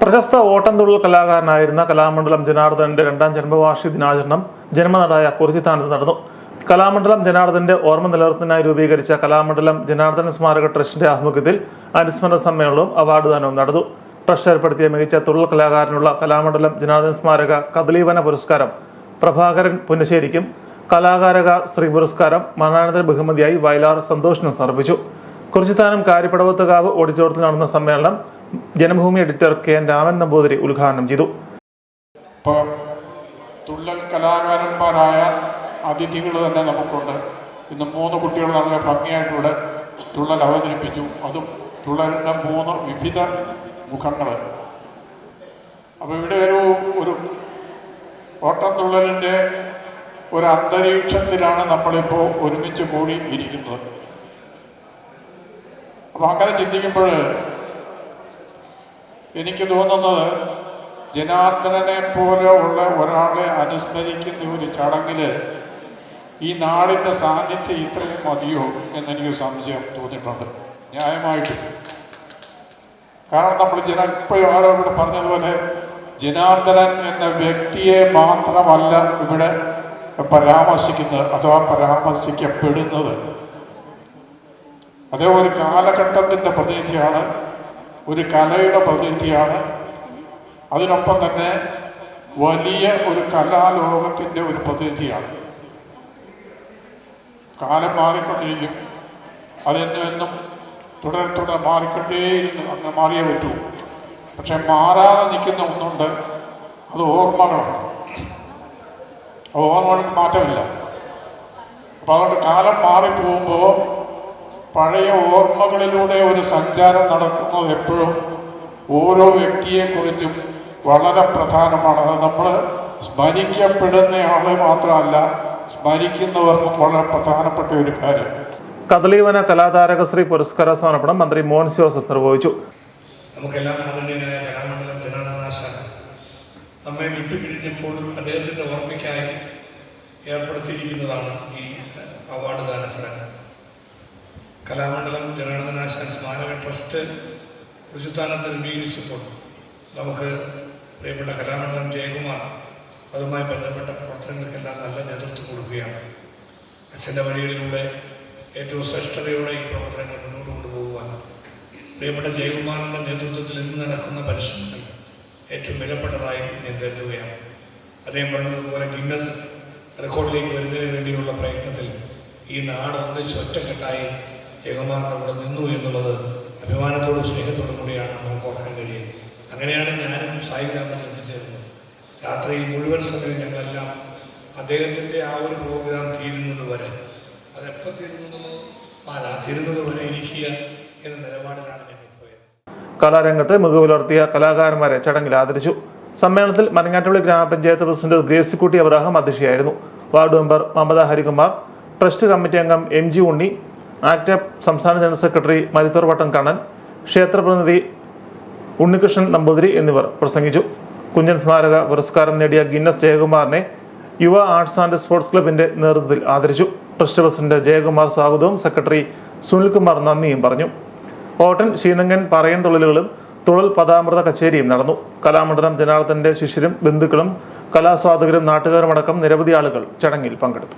പ്രശസ്ത ഓട്ടംതുള്ളൽ കലാകാരനായിരുന്ന കലാമണ്ഡലം ജനാർദ്ദനന്റെ രണ്ടാം ജന്മവാർഷിക ദിനാചരണം ജന്മനാടായ കുറിച്ചിത്താനത്ത് നടന്നു. കലാമണ്ഡലം ജനാർദ്ദന്റെ ഓർമ്മ നിലനിർത്തുന്നതിനായി രൂപീകരിച്ച കലാമണ്ഡലം ജനാർദ്ദന സ്മാരക ട്രസ്റ്റിന്റെ ആഭിമുഖ്യത്തിൽ അനുസ്മരണ സമ്മേളനവും അവാർഡ് ദാനവും നടന്നു. ട്രസ്റ്റ് ഏർപ്പെടുത്തിയ മികച്ച തുള്ളൽ കലാകാരനുള്ള കലാമണ്ഡലം ജനാർദ്ദന സ്മാരക കദളീവന പുരസ്കാരം പ്രഭാകരൻ പുന്നശ്ശേരിക്കും, കലാകാരക ശ്രീ പുരസ്കാരം മരണാനന്തര ബഹുമതിയായി വയലാർ സന്തോഷിനും സമർപ്പിച്ചു. കുറിച്ചിത്താനം കാര്യപ്പടവത്തുകാവ് ഓഡിറ്റോറിയത്തിൽ നടന്ന സമ്മേളനം ജനഭൂമി എഡിറ്റർ കെ രാമൻ നമ്പൂതിരി ഉദ്ഘാടനം ചെയ്തു. തുള്ളൽ കലാകാരന്മാരായ അതിഥികൾ തന്നെ നമുക്കുണ്ട്. ഇന്ന് 3 കുട്ടികൾ നല്ല ഭംഗിയായിട്ടിവിടെ തുള്ളൽ അവതരിപ്പിച്ചു. അതും തുള്ളലിൻ്റെ 3 വിവിധ മുഖങ്ങൾ. അപ്പോൾ ഇവിടെ ഒരു ഓട്ടംതുള്ളലിൻ്റെ ഒരു അന്തരീക്ഷത്തിലാണ് നമ്മളിപ്പോൾ ഒരുമിച്ച് കൂടി ഇരിക്കുന്നത്. അപ്പോൾ അങ്ങനെ ചിന്തിക്കുമ്പോൾ എനിക്ക് തോന്നുന്നത് ജനാർദ്ദനനെ പോലെ ഉള്ള ഒരാളെ അനുസ്മരിക്കുന്ന ഒരു ചടങ്ങിൽ ഈ നാടിൻ്റെ സാന്നിധ്യം ഇത്രയും മതിയോ എന്നെനിക്ക് സംശയം തോന്നിയിട്ടുണ്ട്, ന്യായമായിട്ട്. കാരണം നമ്മൾ ഇപ്പോൾ ഇവിടെ പറഞ്ഞതുപോലെ ജനാർദ്ദനൻ എന്ന വ്യക്തിയെ മാത്രമല്ല ഇവിടെ പരാമർശിക്കുന്നത് അഥവാ പരാമർശിക്കപ്പെടുന്നത്. അതേ ഒരു കാലഘട്ടത്തിൻ്റെ പ്രതിനിധിയാണ്, ഒരു കലയുടെ പ്രതിനിധിയാണ്. അതിനൊപ്പം തന്നെ വലിയ ഒരു കലാലോകത്തിൻ്റെ ഒരു പ്രതിനിധിയാണ്. കാലം മാറിക്കൊണ്ടിരിക്കും, അതെന്നും തുടരെ മാറിക്കൊണ്ടേയിരിക്കും. അങ്ങനെ മാറിയേ പറ്റൂ. പക്ഷെ മാറാതെ നിൽക്കുന്ന ഒന്നുണ്ട്, അത് ഓർമ്മകളാണ്. ഓർമ്മകൾക്ക് മാറ്റമില്ല. അപ്പം അതുകൊണ്ട് കാലം മാറിപ്പോകുമ്പോൾ പഴയ ഓർമ്മകളിലൂടെ ഒരു സഞ്ചാരം നടക്കുന്നത് എപ്പോഴും ഓരോ വ്യക്തിയെക്കുറിച്ചും വളരെ പ്രധാനമാണ്. അത് നമ്മൾ സ്മരിക്കപ്പെടുന്നയാളെ മാത്രമല്ല, സ്മരിക്കുന്നവർക്കും വളരെ പ്രധാനപ്പെട്ട ഒരു കാര്യം. കദളീവന കലാതാരകശ്രീ പുരസ്കാര സമർപ്പണം മന്ത്രി മോഹൻ ജോസഫ് നിർവഹിച്ചു. നമുക്കെല്ലാം ആദരണീയനായ കലാമണ്ഡലം ജനാർദ്ദനാശാൻ നമ്മെ വിട്ടുപിരിഞ്ഞപ്പോൾ അദ്ദേഹത്തിൻ്റെ ഓർമ്മയ്ക്കായി ഏർപ്പെടുത്തിയിരിക്കുന്നതാണ് ഈ അവാർഡ് ദാന ചടങ്ങ്. കലാമണ്ഡലം ജനാർദ്ദനാശാൻ സ്മാരക ട്രസ്റ്റ് കുറിച്ചിത്താനത്ത് രൂപീകരിച്ചപ്പോൾ നമുക്ക് പ്രിയപ്പെട്ട കലാമണ്ഡലം ജയകുമാർ അതുമായി ബന്ധപ്പെട്ട പ്രവർത്തനങ്ങൾക്കെല്ലാം നല്ല നേതൃത്വം കൊടുക്കുകയാണ്. അച്ഛൻ്റെ വഴികളിലൂടെ ഏറ്റവും ശ്രേഷ്ഠതയോടെ ഈ പ്രവർത്തനങ്ങൾ മുന്നോട്ട് കൊണ്ടുപോകുവാൻ പ്രിയപ്പെട്ട ജയകുമാറിൻ്റെ നേതൃത്വത്തിൽ ഇന്ന് നടക്കുന്ന പരിശ്രമങ്ങൾ ഏറ്റവും വിലപ്പെട്ടതായി ഞാൻ കരുതുകയാണ്. അദ്ദേഹം പറഞ്ഞതുപോലെ ഗിന്നസ് റെക്കോർഡിലേക്ക് വരുന്നതിന് വേണ്ടിയുള്ള പ്രയത്നത്തിൽ ഈ നാട് ഒന്നിച്ച് ഒറ്റക്കെട്ടായി ജയകുമാറിൻ്റെ കൂടെ നിന്നു എന്നുള്ളത് അഭിമാനത്തോടും സ്നേഹത്തോടും കൂടിയാണ് നമുക്ക് ഓർക്കാൻ കഴിയുന്നത്. അങ്ങനെയാണ് ഞാനും സായി ഗ്രാമത്തിൽ എത്തിച്ചേരുന്നത്. രാത്രി മുഴുവൻ സമയം ഞങ്ങളെല്ലാം അദ്ദേഹത്തിൻ്റെ ആ ഒരു പ്രോഗ്രാം തീരുന്നത് വരെ, അതെപ്പോൾ തീരുന്നത് വരെ ഇരിക്കുക എന്ന നിലപാടിലാണ് ഞങ്ങൾ പോയത്. കലാരംഗത്ത് മികവ് പുലർത്തിയ കലാകാരന്മാരെ ചടങ്ങിൽ ആദരിച്ചു. സമ്മേളനത്തിൽ മരങ്ങാട്ടുപള്ളി ഗ്രാമപഞ്ചായത്ത് പ്രസിഡന്റ് ഗ്രേസിക്കുട്ടി അബ്രഹാം അധ്യക്ഷയായിരുന്നു. Ward member Mamata Harikumar, trust committee അംഗം MG ഉണ്ണി, ആക്ടപ്പ് സംസ്ഥാന ജനറൽ സെക്രട്ടറി മരുത്തോർ വട്ടം കണ്ണൻ, ക്ഷേത്ര പ്രതിനിധി ഉണ്ണികൃഷ്ണൻ നമ്പൂതിരി എന്നിവർ പ്രസംഗിച്ചു. കുഞ്ഞൻ സ്മാരക പുരസ്കാരം നേടിയ ഗിന്നസ് ജയകുമാറിനെ യുവ ആർട്സ് ആൻഡ് സ്പോർട്സ് ക്ലബിന്റെ നേതൃത്വത്തിൽ ആദരിച്ചു. ട്രസ്റ്റ് പ്രസിഡന്റ് ജയകുമാർ സ്വാഗതവും സെക്രട്ടറി സുനിൽകുമാർ നന്ദിയും പറഞ്ഞു. ഓട്ടൻ, ശീനങ്കൻ, പറയൻ തുള്ളലുകളും തുള്ളൽ പദാമൃത കച്ചേരിയും നടന്നു. കലാമണ്ഡലം ജനാർദ്ദന്റെ ശിഷ്യരും ബന്ധുക്കളും കലാസ്വാദകരും നാട്ടുകാരുമടക്കം നിരവധി ആളുകൾ ചടങ്ങിൽ പങ്കെടുത്തു.